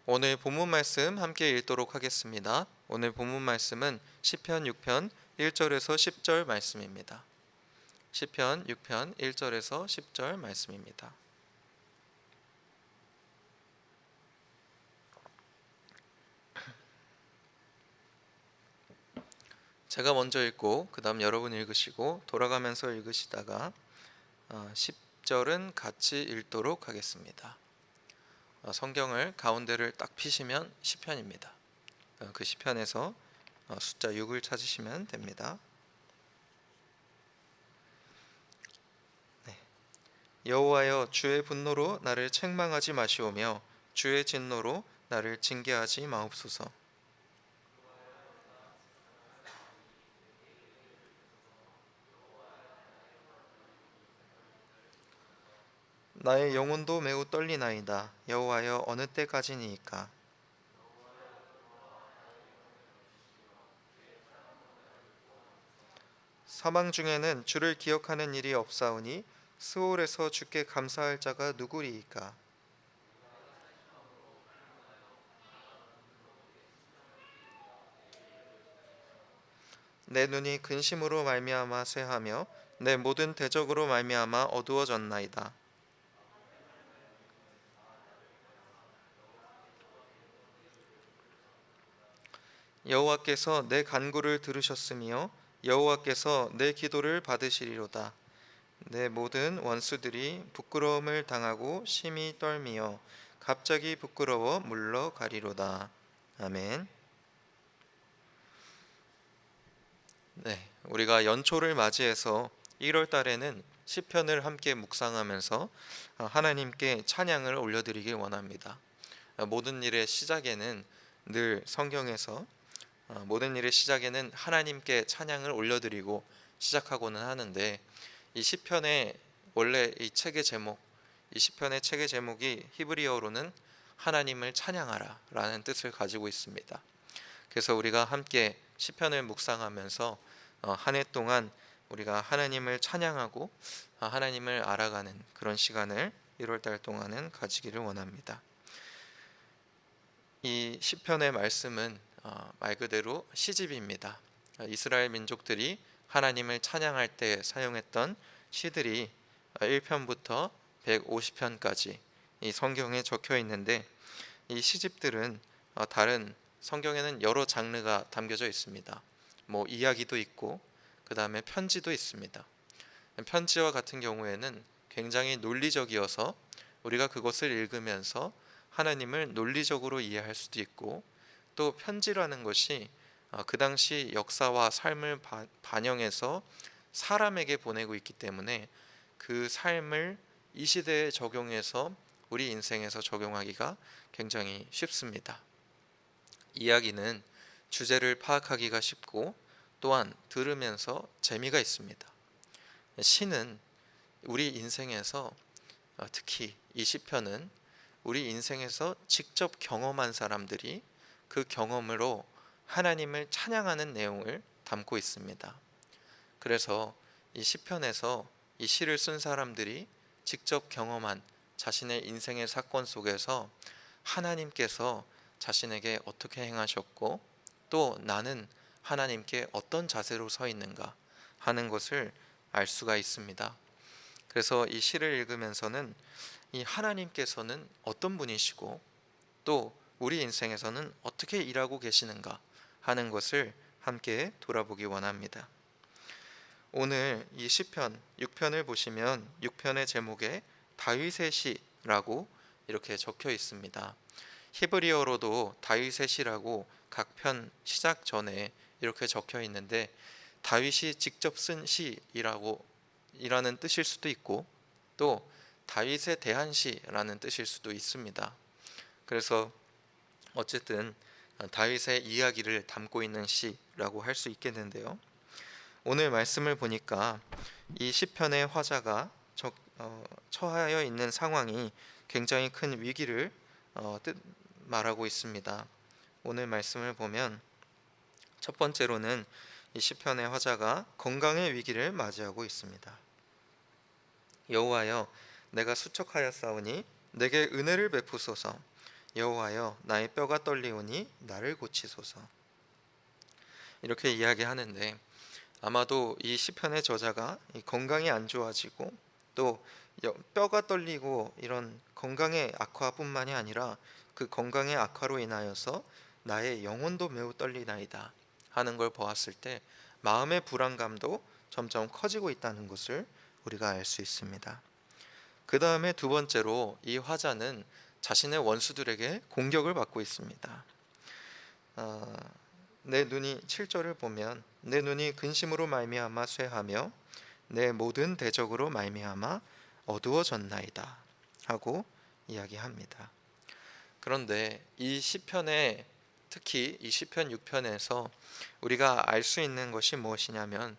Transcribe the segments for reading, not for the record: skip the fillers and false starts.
오늘 본문 말씀 함께 읽도록 하겠습니다. 오늘 본문 말씀은 시편 6편 1절에서 10절 말씀입니다. 시편 6편 1절에서 10절 말씀입니다. 제가 먼저 읽고 그 다음 여러분 읽으시고 돌아가면서 읽으시다가 10절은 같이 읽도록 하겠습니다. 성경을 가운데를 딱 피시면 시편입니다. 그 시편에서 숫자 6을 찾으시면 됩니다. 여호와여, 주의 분노로 나를 책망하지 마시오며 주의 진노로 나를 징계하지 마옵소서. 나의 영혼도 매우 떨리나이다. 여호와여, 어느 때까지니이까? 사망 중에는 주를 기억하는 일이 없사오니 스올에서 주께 감사할 자가 누구리이까? 내 눈이 근심으로 말미암아 쇠하며 내 모든 대적으로 말미암아 어두워졌나이다. 여호와께서 내 간구를 들으셨으며 여호와께서 내 기도를 받으시리로다. 내 모든 원수들이 부끄러움을 당하고 심히 떨미어 갑자기 부끄러워 물러가리로다. 아멘. 우리가 연초를 맞이해서 1월 달에는 시편을 함께 묵상하면서 하나님께 찬양을 올려드리길 원합니다. 모든 일의 시작에는 늘 성경에서 모든 일의 시작에는 하나님께 찬양을 올려드리고 시작하고는 하는데, 이 시편의 원래 이 시편의 책의 제목이 히브리어로는 하나님을 찬양하라 라는 뜻을 가지고 있습니다. 그래서 우리가 함께 시편을 묵상하면서 한 해 동안 우리가 하나님을 찬양하고 하나님을 알아가는 그런 시간을 1월 달 동안은 가지기를 원합니다. 이 시편의 말씀은 말 그대로 시집입니다. 이스라엘 민족들이 하나님을 찬양할 때 사용했던 시들이 1편부터 150편까지 이 성경에 적혀 있는데, 이 시집들은 다른 성경에는 여러 장르가 담겨져 있습니다. 이야기도 있고 그 다음에 편지도 있습니다. 편지와 같은 경우에는 굉장히 논리적이어서 우리가 그것을 읽으면서 하나님을 논리적으로 이해할 수도 있고, 또 편지라는 것이 그 당시 역사와 삶을 반영해서 사람에게 보내고 있기 때문에 그 삶을 이 시대에 적용해서 우리 인생에서 적용하기가 굉장히 쉽습니다. 이야기는 주제를 파악하기가 쉽고 또한 들으면서 재미가 있습니다. 시는 우리 인생에서 특히 이 시편은 우리 인생에서 직접 경험한 사람들이 그 경험으로 하나님을 찬양하는 내용을 담고 있습니다. 그래서 이 시편에서 이 시를 쓴 사람들이 직접 경험한 자신의 인생의 사건 속에서 하나님께서 자신에게 어떻게 행하셨고 또 나는 하나님께 어떤 자세로 서 있는가 하는 것을 알 수가 있습니다. 그래서 이 시를 읽으면서는 이 하나님께서는 어떤 분이시고 또 우리 인생에서는 어떻게 일하고 계시는가 하는 것을 함께 돌아보기 원합니다. 오늘 이 시편 6편을 보시면 6편의 제목에 다윗의 시라고 이렇게 적혀 있습니다. 히브리어로도 다윗의 시라고 각 편 시작 전에 이렇게 적혀 있는데, 다윗이 직접 쓴 시이라는 뜻일 수도 있고 또 다윗에 대한 시라는 뜻일 수도 있습니다. 그래서 어쨌든 다윗의 이야기를 담고 있는 시라고 할 수 있겠는데요. 오늘 말씀을 보니까 이 시편의 화자가 처하여 있는 상황이 굉장히 큰 위기를 말하고 있습니다. 오늘 말씀을 보면 첫 번째로는 이 시편의 화자가 건강의 위기를 맞이하고 있습니다. 여호와여, 내가 수척하였사오니 내게 은혜를 베푸소서. 여호와여 나의 뼈가 떨리오니 나를 고치소서. 이렇게 이야기하는데, 아마도 이 시편의 저자가 이 건강이 안 좋아지고 또 뼈가 떨리고 이런 건강의 악화뿐만이 아니라 그 건강의 악화로 인하여서 나의 영혼도 매우 떨리나이다 하는 걸 보았을 때 마음의 불안감도 점점 커지고 있다는 것을 우리가 알 수 있습니다. 그 다음에 두 번째로 이 화자는 자신의 원수들에게 공격을 받고 있습니다. 내 눈이 7절을 보면 내 눈이 근심으로 말미암아 쇠하며 내 모든 대적으로 말미암아 어두워졌나이다 하고 이야기합니다. 그런데 이 시편에, 특히 이 시편 6편에서 우리가 알 수 있는 것이 무엇이냐면,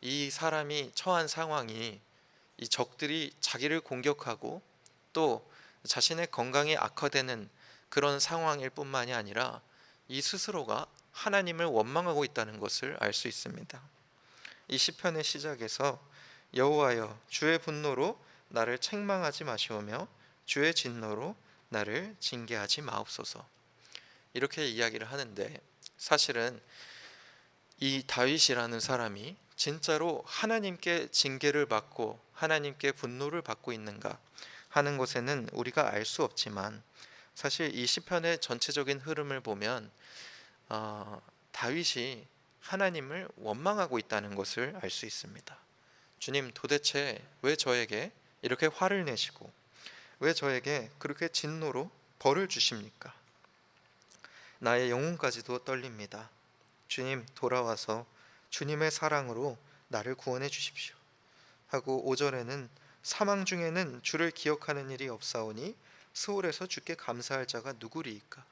이 사람이 처한 상황이 이 적들이 자기를 공격하고 또 자신의 건강이 악화되는 그런 상황일 뿐만이 아니라 이 스스로가 하나님을 원망하고 있다는 것을 알 수 있습니다. 이 시편의 시작에서 여호와여 주의 분노로 나를 책망하지 마시오며 주의 진노로 나를 징계하지 마옵소서, 이렇게 이야기를 하는데, 사실은 이 다윗이라는 사람이 진짜로 하나님께 징계를 받고 하나님께 분노를 받고 있는가 하는 것에는 우리가 알 수 없지만, 사실 이 시편의 전체적인 흐름을 보면 다윗이 하나님을 원망하고 있다는 것을 알 수 있습니다. 주님, 도대체 왜 저에게 이렇게 화를 내시고 왜 저에게 그렇게 진노로 벌을 주십니까? 나의 영혼까지도 떨립니다. 주님, 돌아와서 주님의 사랑으로 나를 구원해 주십시오 하고 5절에는 사망 중에는 주를 기억하는 일이 없사오니 스올에서 주께 감사할 자가 누구리이까?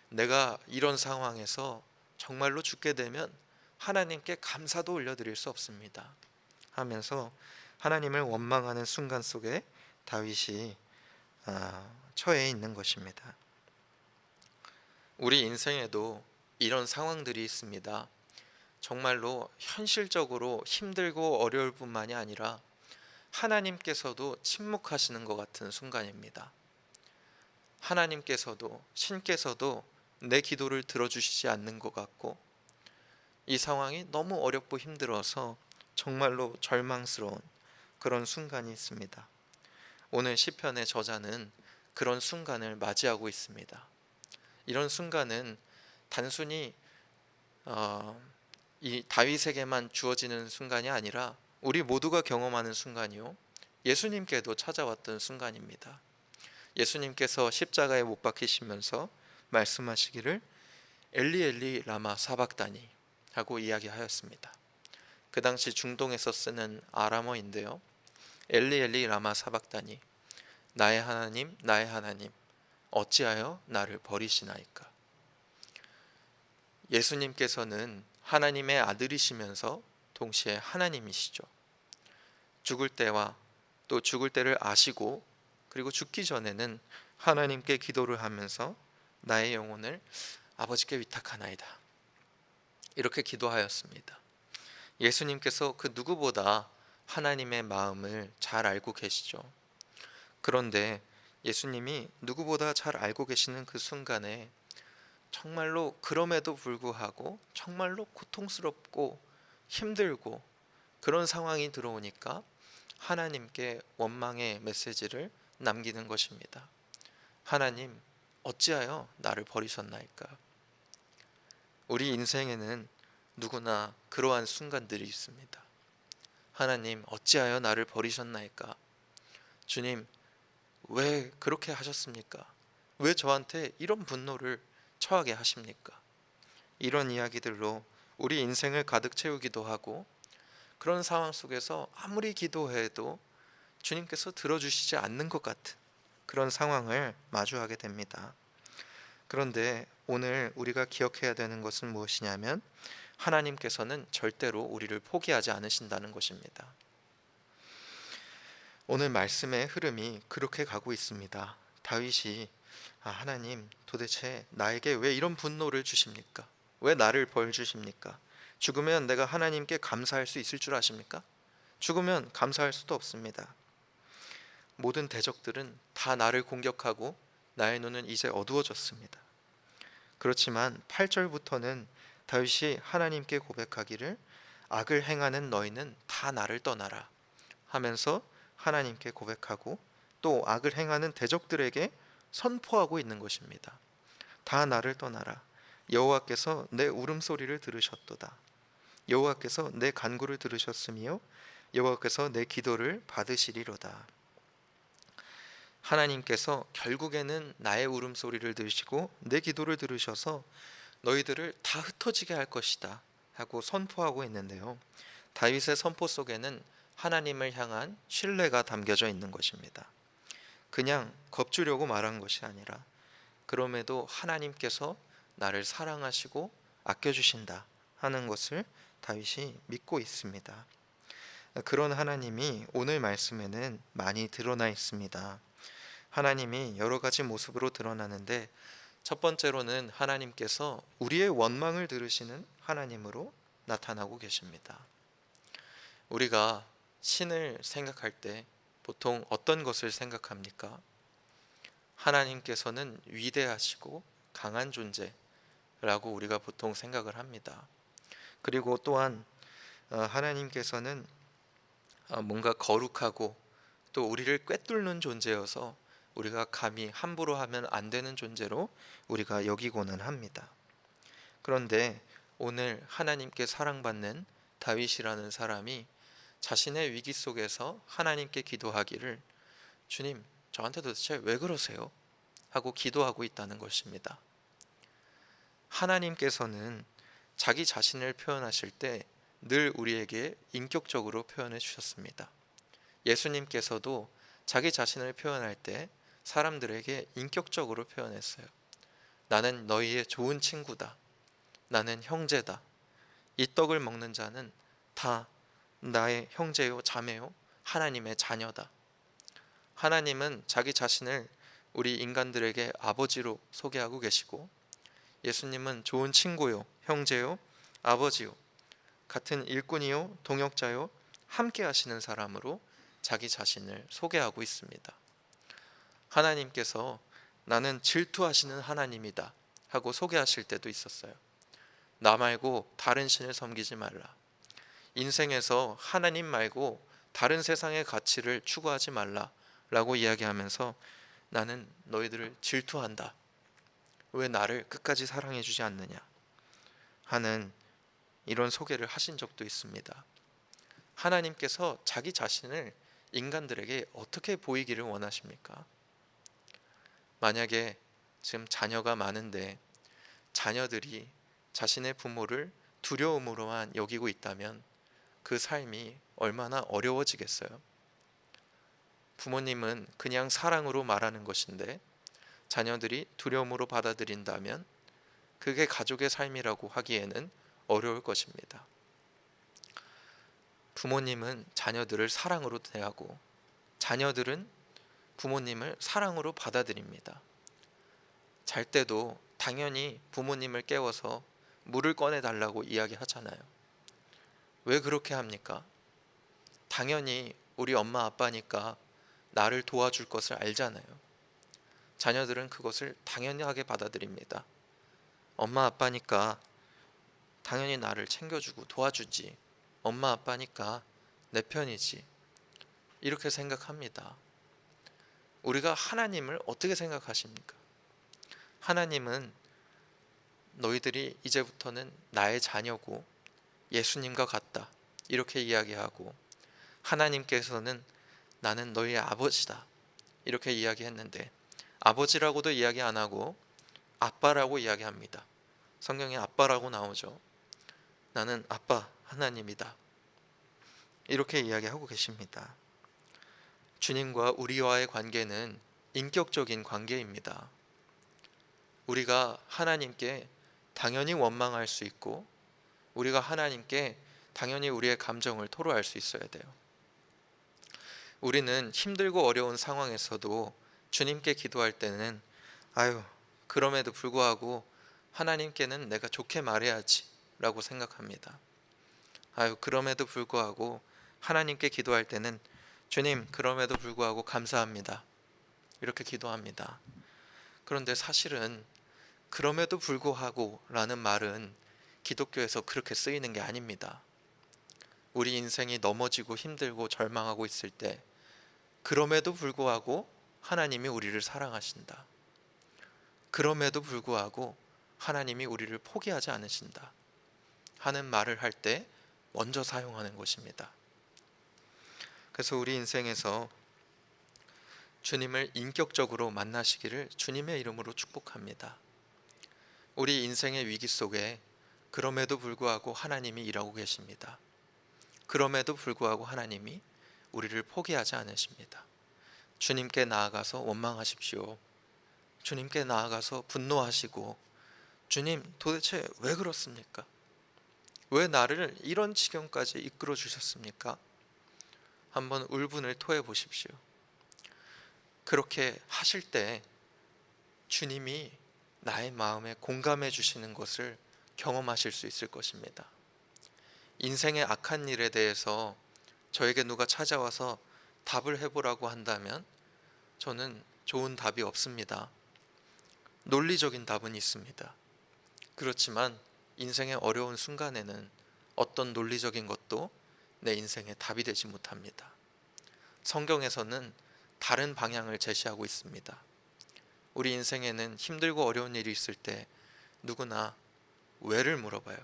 내가 이런 상황에서 정말로 죽게 되면 하나님께 감사도 올려드릴 수 없습니다 하면서 하나님을 원망하는 순간 속에 다윗이 처해 있는 것입니다. 우리 인생에도 이런 상황들이 있습니다. 정말로 현실적으로 힘들고 어려울 뿐만이 아니라 하나님께서도 침묵하시는 것 같은 순간입니다. 하나님께서도, 신께서도 내 기도를 들어주시지 않는 것 같고, 이 상황이 너무 어렵고 힘들어서 정말로 절망스러운 그런 순간이 있습니다. 오늘 시편의 저자는 그런 순간을 맞이하고 있습니다. 이런 순간은 단순히 이 다윗에게만 주어지는 순간이 아니라 우리 모두가 경험하는 순간이요, 예수님께도 찾아왔던 순간입니다. 예수님께서 십자가에 못 박히시면서 말씀하시기를 엘리 엘리 라마 사박다니 하고 이야기하였습니다. 그 당시 중동에서 쓰는 아람어인데요, 엘리 엘리 라마 사박다니, 나의 하나님 나의 하나님 어찌하여 나를 버리시나이까? 예수님께서는 하나님의 아들이시면서 동시에 하나님이시죠. 죽을 때와 또 죽을 때를 아시고, 그리고 죽기 전에는 하나님께 기도를 하면서 나의 영혼을 아버지께 위탁하나이다 이렇게 기도하였습니다. 예수님께서 그 누구보다 하나님의 마음을 잘 알고 계시죠. 그런데 예수님이 누구보다 잘 알고 계시는 그 순간에 정말로 그럼에도 불구하고 정말로 고통스럽고 힘들고 그런 상황이 들어오니까 하나님께 원망의 메시지를 남기는 것입니다. 하나님, 어찌하여 나를 버리셨나이까? 우리 인생에는 누구나 그러한 순간들이 있습니다. 하나님, 어찌하여 나를 버리셨나이까? 주님, 왜 그렇게 하셨습니까? 왜 저한테 이런 분노를 처하게 하십니까? 이런 이야기들로 우리 인생을 가득 채우기도 하고, 그런 상황 속에서 아무리 기도해도 주님께서 들어주시지 않는 것 같은 그런 상황을 마주하게 됩니다. 그런데 오늘 우리가 기억해야 되는 것은 무엇이냐면, 하나님께서는 절대로 우리를 포기하지 않으신다는 것입니다. 오늘 말씀의 흐름이 그렇게 가고 있습니다. 다윗이 하나님, 도대체 나에게 왜 이런 분노를 주십니까? 왜 나를 벌 주십니까? 죽으면 내가 하나님께 감사할 수 있을 줄 아십니까? 죽으면 감사할 수도 없습니다. 모든 대적들은 다 나를 공격하고 나의 눈은 이제 어두워졌습니다. 그렇지만 8절부터는 다윗이 하나님께 고백하기를 악을 행하는 너희는 다 나를 떠나라 하면서 하나님께 고백하고 또 악을 행하는 대적들에게 선포하고 있는 것입니다. 다 나를 떠나라. 여호와께서 내 울음소리를 들으셨도다. 여호와께서 내 간구를 들으셨으며 여호와께서 내 기도를 받으시리로다. 하나님께서 결국에는 나의 울음소리를 들으시고 내 기도를 들으셔서 너희들을 다 흩어지게 할 것이다 하고 선포하고 있는데요. 다윗의 선포 속에는 하나님을 향한 신뢰가 담겨져 있는 것입니다. 그냥 겁주려고 말한 것이 아니라 그럼에도 하나님께서 나를 사랑하시고 아껴주신다 하는 것을 다윗이 믿고 있습니다. 그런 하나님이 오늘 말씀에는 많이 드러나 있습니다. 하나님이 여러 가지 모습으로 드러나는데 첫 번째로는 하나님께서 우리의 원망을 들으시는 하나님으로 나타나고 계십니다. 우리가 신을 생각할 때 보통 어떤 것을 생각합니까? 하나님께서는 위대하시고 강한 존재라고 우리가 보통 생각을 합니다. 그리고 또한 하나님께서는 뭔가 거룩하고 또 우리를 꿰뚫는 존재여서 우리가 감히 함부로 하면 안 되는 존재로 우리가 여기고는 합니다. 그런데 오늘 하나님께 사랑받는 다윗이라는 사람이 자신의 위기 속에서 하나님께 기도하기를 주님, 저한테 도대체 왜 그러세요? 하고 기도하고 있다는 것입니다. 하나님께서는 자기 자신을 표현하실 때 늘 우리에게 인격적으로 표현해 주셨습니다. 예수님께서도 자기 자신을 표현할 때 사람들에게 인격적으로 표현했어요. 나는 너희의 좋은 친구다. 나는 형제다. 이 떡을 먹는 자는 다 나의 형제요 자매요 하나님의 자녀다. 하나님은 자기 자신을 우리 인간들에게 아버지로 소개하고 계시고 예수님은 좋은 친구요 형제요 아버지요 같은 일꾼이요 동역자요 함께 하시는 사람으로 자기 자신을 소개하고 있습니다. 하나님께서 나는 질투하시는 하나님이다 하고 소개하실 때도 있었어요. 나 말고 다른 신을 섬기지 말라. 인생에서 하나님 말고 다른 세상의 가치를 추구하지 말라 라고 이야기하면서 나는 너희들을 질투한다. 왜 나를 끝까지 사랑해 주지 않느냐 하는 이런 소개를 하신 적도 있습니다. 하나님께서 자기 자신을 인간들에게 어떻게 보이기를 원하십니까? 만약에 지금 자녀가 많은데 자녀들이 자신의 부모를 두려움으로만 여기고 있다면 그 삶이 얼마나 어려워지겠어요? 부모님은 그냥 사랑으로 말하는 것인데 자녀들이 두려움으로 받아들인다면 그게 가족의 삶이라고 하기에는 어려울 것입니다. 부모님은 자녀들을 사랑으로 대하고 자녀들은 부모님을 사랑으로 받아들입니다. 잘 때도 당연히 부모님을 깨워서 물을 꺼내달라고 이야기하잖아요. 왜 그렇게 합니까? 당연히 우리 엄마 아빠니까 나를 도와줄 것을 알잖아요. 자녀들은 그것을 당연하게 받아들입니다. 엄마 아빠니까 당연히 나를 챙겨주고 도와주지. 엄마 아빠니까 내 편이지. 이렇게 생각합니다. 우리가 하나님을 어떻게 생각하십니까? 하나님은 너희들이 이제부터는 나의 자녀고 예수님과 같다. 이렇게 이야기하고 하나님께서는 나는 너희의 아버지다. 이렇게 이야기했는데 아버지라고도 이야기 안 하고 아빠라고 이야기합니다. 성경에 아빠라고 나오죠. 나는 아빠 하나님이다. 이렇게 이야기하고 계십니다. 주님과 우리와의 관계는 인격적인 관계입니다. 우리가 하나님께 당연히 원망할 수 있고 우리가 하나님께 당연히 우리의 감정을 토로할 수 있어야 돼요. 우리는 힘들고 어려운 상황에서도 주님께 기도할 때는 그럼에도 불구하고 하나님께는 내가 좋게 말해야지 라고 생각합니다. 그럼에도 불구하고 하나님께 기도할 때는 주님 그럼에도 불구하고 감사합니다. 이렇게 기도합니다. 그런데 사실은 그럼에도 불구하고 라는 말은 기독교에서 그렇게 쓰이는 게 아닙니다. 우리 인생이 넘어지고 힘들고 절망하고 있을 때 그럼에도 불구하고 하나님이 우리를 사랑하신다. 그럼에도 불구하고 하나님이 우리를 포기하지 않으신다 하는 말을 할 때 먼저 사용하는 것입니다. 그래서 우리 인생에서 주님을 인격적으로 만나시기를 주님의 이름으로 축복합니다. 우리 인생의 위기 속에 그럼에도 불구하고 하나님이 일하고 계십니다. 그럼에도 불구하고 하나님이 우리를 포기하지 않으십니다. 주님께 나아가서 원망하십시오. 주님께 나아가서 분노하시고, 주님 도대체 왜 그렇습니까? 왜 나를 이런 지경까지 이끌어 주셨습니까? 한번 울분을 토해 보십시오. 그렇게 하실 때 주님이 나의 마음에 공감해 주시는 것을 경험하실 수 있을 것입니다. 인생의 악한 일에 대해서 저에게 누가 찾아와서 답을 해보라고 한다면 저는 좋은 답이 없습니다. 논리적인 답은 있습니다. 그렇지만 인생의 어려운 순간에는 어떤 논리적인 것도 내 인생의 답이 되지 못합니다. 성경에서는 다른 방향을 제시하고 있습니다. 우리 인생에는 힘들고 어려운 일이 있을 때 누구나 왜를 물어봐요.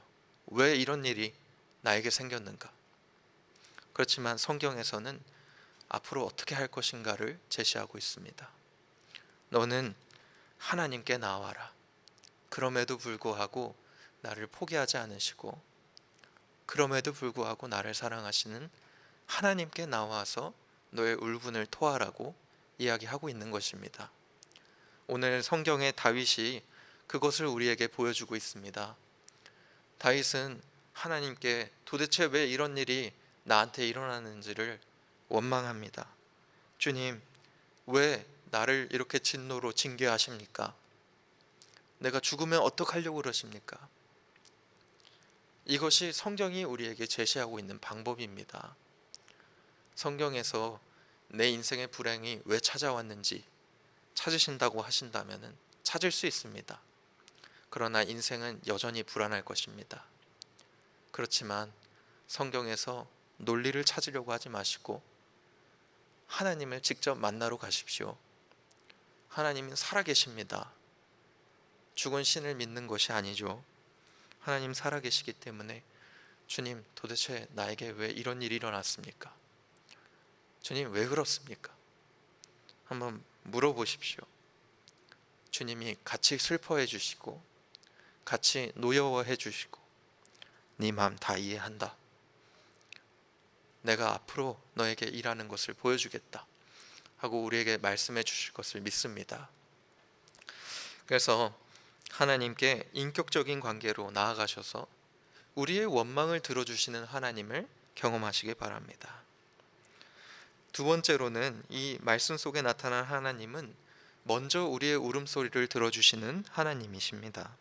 왜 이런 일이 나에게 생겼는가? 그렇지만 성경에서는 앞으로 어떻게 할 것인가를 제시하고 있습니다. 너는 하나님께 나와라. 그럼에도 불구하고 나를 포기하지 않으시고, 그럼에도 불구하고 나를 사랑하시는 하나님께 나와서 너의 울분을 토하라고 이야기하고 있는 것입니다. 오늘 성경의 다윗이 그것을 우리에게 보여주고 있습니다. 다윗은 하나님께 도대체 왜 이런 일이 나한테 일어나는지를 원망합니다. 주님, 왜 나를 이렇게 진노로 징계하십니까? 내가 죽으면 어떡하려고 그러십니까? 이것이 성경이 우리에게 제시하고 있는 방법입니다. 성경에서 내 인생의 불행이 왜 찾아왔는지 찾으신다고 하신다면 찾을 수 있습니다. 그러나 인생은 여전히 불안할 것입니다. 그렇지만 성경에서 논리를 찾으려고 하지 마시고 하나님을 직접 만나러 가십시오. 하나님은 살아계십니다. 죽은 신을 믿는 것이 아니죠. 하나님 살아계시기 때문에 주님 도대체 나에게 왜 이런 일이 일어났습니까? 주님 왜 그렇습니까? 한번 물어보십시오. 주님이 같이 슬퍼해 주시고 같이 노여워해 주시고 네 마음 다 이해한다. 내가 앞으로 너에게 일하는 것을 보여주겠다 하고 우리에게 말씀해 주실 것을 믿습니다. 그래서 하나님께 인격적인 관계로 나아가셔서 우리의 원망을 들어주시는 하나님을 경험하시기 바랍니다. 두 번째로는 이 말씀 속에 나타난 하나님은 먼저 우리의 울음소리를 들어주시는 하나님이십니다.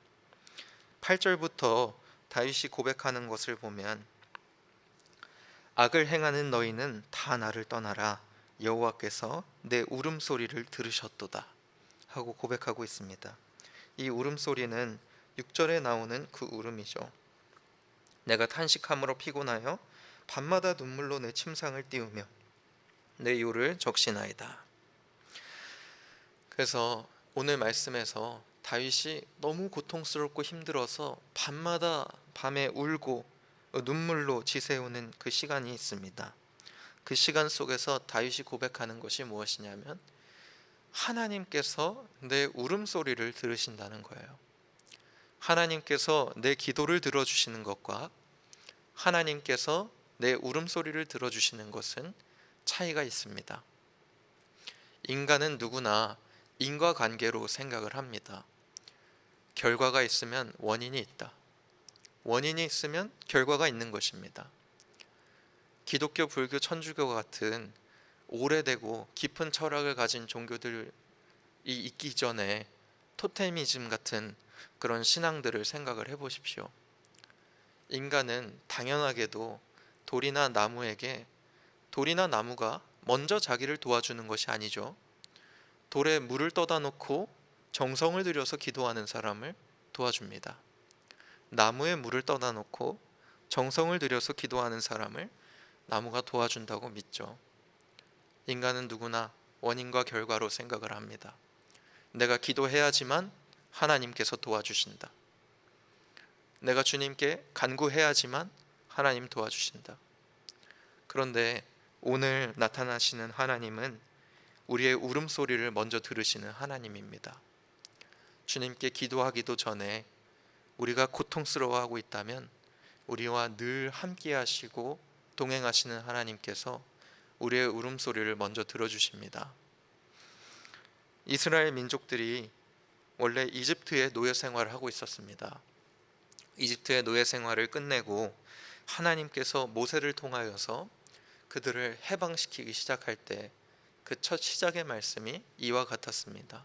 8절부터 다윗이 고백하는 것을 보면 악을 행하는 너희는 다 나를 떠나라. 여호와께서 내 울음소리를 들으셨도다 하고 고백하고 있습니다. 이 울음소리는 6절에 나오는 그 울음이죠. 내가 탄식함으로 피곤하여 밤마다 눈물로 내 침상을 띄우며 내 요를 적시나이다. 그래서 오늘 말씀에서 다윗이 너무 고통스럽고 힘들어서 밤마다 밤에 울고 눈물로 지새우는 그 시간이 있습니다. 그 시간 속에서 다윗이 고백하는 것이 무엇이냐면 하나님께서 내 울음소리를 들으신다는 거예요. 하나님께서 내 기도를 들어주시는 것과 하나님께서 내 울음소리를 들어주시는 것은 차이가 있습니다. 인간은 누구나 인과관계로 생각을 합니다. 결과가 있으면 원인이 있다. 원인이 있으면 결과가 있는 것입니다. 기독교, 불교, 천주교 같은 오래되고 깊은 철학을 가진 종교들이 있기 전에 토테미즘 같은 그런 신앙들을 생각을 해보십시오. 인간은 당연하게도 돌이나 나무에게 돌이나 나무가 먼저 자기를 도와주는 것이 아니죠. 돌에 물을 떠다 놓고 정성을 들여서 기도하는 사람을 도와줍니다. 나무에 물을 떠다 놓고 정성을 들여서 기도하는 사람을 나무가 도와준다고 믿죠. 인간은 누구나 원인과 결과로 생각을 합니다. 내가 기도해야지만 하나님께서 도와주신다. 내가 주님께 간구해야지만 하나님 도와주신다. 그런데 오늘 나타나시는 하나님은 우리의 울음소리를 먼저 들으시는 하나님입니다. 주님께 기도하기도 전에 우리가 고통스러워하고 있다면 우리와 늘 함께 하시고 동행하시는 하나님께서 우리의 울음소리를 먼저 들어주십니다. 이스라엘 민족들이 원래 이집트의 노예 생활을 하고 있었습니다. 이집트의 노예 생활을 끝내고 하나님께서 모세를 통하여서 그들을 해방시키기 시작할 때 그 첫 시작의 말씀이 이와 같았습니다.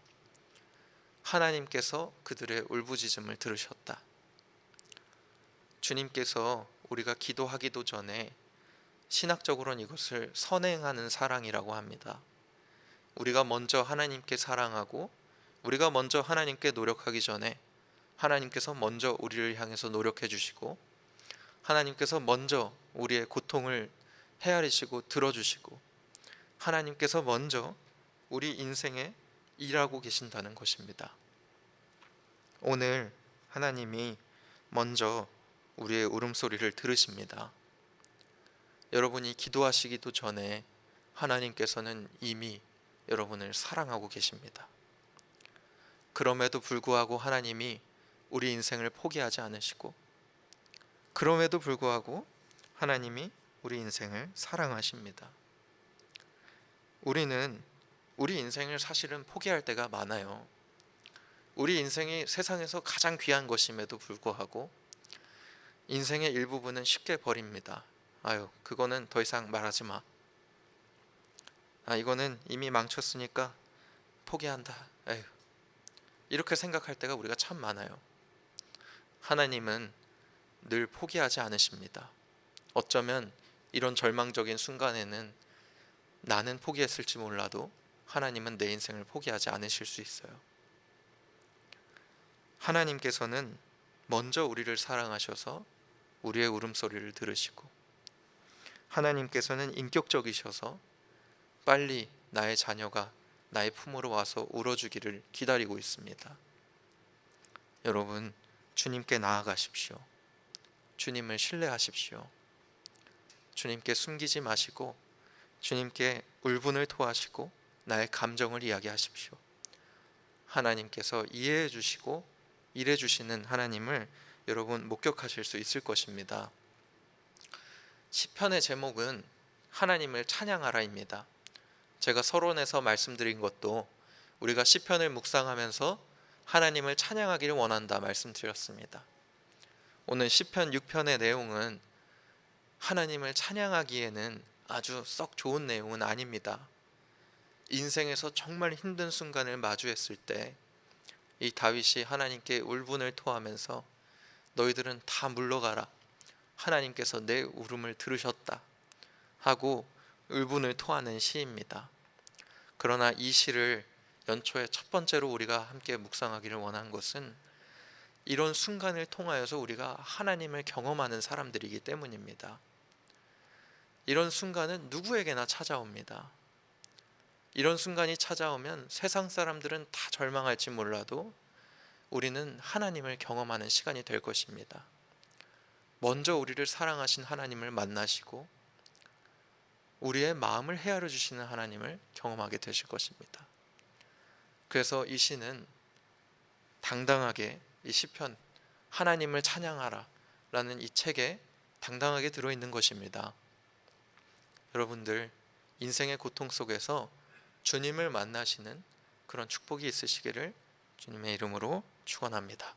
하나님께서 그들의 울부짖음을 들으셨다. 주님께서 우리가 기도하기도 전에 신학적으로는 이것을 선행하는 사랑이라고 합니다. 우리가 먼저 하나님께 사랑하고 우리가 먼저 하나님께 노력하기 전에 하나님께서 먼저 우리를 향해서 노력해 주시고 하나님께서 먼저 우리의 고통을 헤아리시고 들어주시고 하나님께서 먼저 우리 인생에 일하고 계신다는 것입니다. 오늘 하나님이 먼저 우리의 울음소리를 들으십니다. 여러분이 기도하시기도 전에 하나님께서는 이미 여러분을 사랑하고 계십니다. 그럼에도 불구하고 하나님이 우리 인생을 포기하지 않으시고 그럼에도 불구하고 하나님이 우리 인생을 사랑하십니다. 우리는 우리 인생을 사실은 포기할 때가 많아요. 우리 인생이 세상에서 가장 귀한 것임에도 불구하고 인생의 일부분은 쉽게 버립니다. 아유, 그거는 더 이상 말하지 마. 이거는 이미 망쳤으니까 포기한다. 에휴. 이렇게 생각할 때가 우리가 참 많아요. 하나님은 늘 포기하지 않으십니다. 어쩌면 이런 절망적인 순간에는 나는 포기했을지 몰라도 하나님은 내 인생을 포기하지 않으실 수 있어요. 하나님께서는 먼저 우리를 사랑하셔서 우리의 울음소리를 들으시고 하나님께서는 인격적이셔서 빨리 나의 자녀가 나의 품으로 와서 울어주기를 기다리고 있습니다. 여러분, 주님께 나아가십시오. 주님을 신뢰하십시오. 주님께 숨기지 마시고 주님께 울분을 토하시고 나의 감정을 이야기하십시오. 하나님께서 이해해 주시고 일해 주시는 하나님을 여러분 목격하실 수 있을 것입니다. 시편의 제목은 하나님을 찬양하라입니다. 제가 서론에서 말씀드린 것도 우리가 시편을 묵상하면서 하나님을 찬양하기를 원한다 말씀드렸습니다. 오늘 시편 6편의 내용은 하나님을 찬양하기에는 아주 썩 좋은 내용은 아닙니다. 인생에서 정말 힘든 순간을 마주했을 때 이 다윗이 하나님께 울분을 토하면서 너희들은 다 물러가라. 하나님께서 내 울음을 들으셨다 하고 울분을 토하는 시입니다. 그러나 이 시를 연초에 첫 번째로 우리가 함께 묵상하기를 원한 것은 이런 순간을 통하여서 우리가 하나님을 경험하는 사람들이기 때문입니다. 이런 순간은 누구에게나 찾아옵니다. 이런 순간이 찾아오면 세상 사람들은 다 절망할지 몰라도 우리는 하나님을 경험하는 시간이 될 것입니다. 먼저 우리를 사랑하신 하나님을 만나시고 우리의 마음을 헤아려 주시는 하나님을 경험하게 되실 것입니다. 그래서 이 시는 당당하게 이 시편 하나님을 찬양하라 라는 이 책에 당당하게 들어있는 것입니다. 여러분들 인생의 고통 속에서 주님을 만나시는 그런 축복이 있으시기를 주님의 이름으로 축원합니다.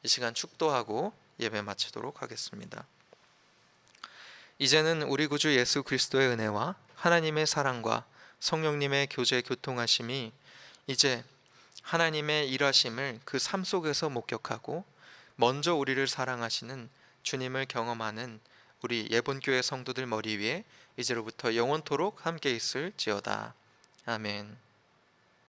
이 시간 축도하고 예배 마치도록 하겠습니다. 이제는 우리 구주 예수 그리스도의 은혜와 하나님의 사랑과 성령님의 교제 교통하심이 이제 하나님의 일하심을 그 삶 속에서 목격하고 먼저 우리를 사랑하시는 주님을 경험하는 우리 예본교회 성도들 머리 위에 이제로부터 영원토록 함께 있을지어다. 아멘.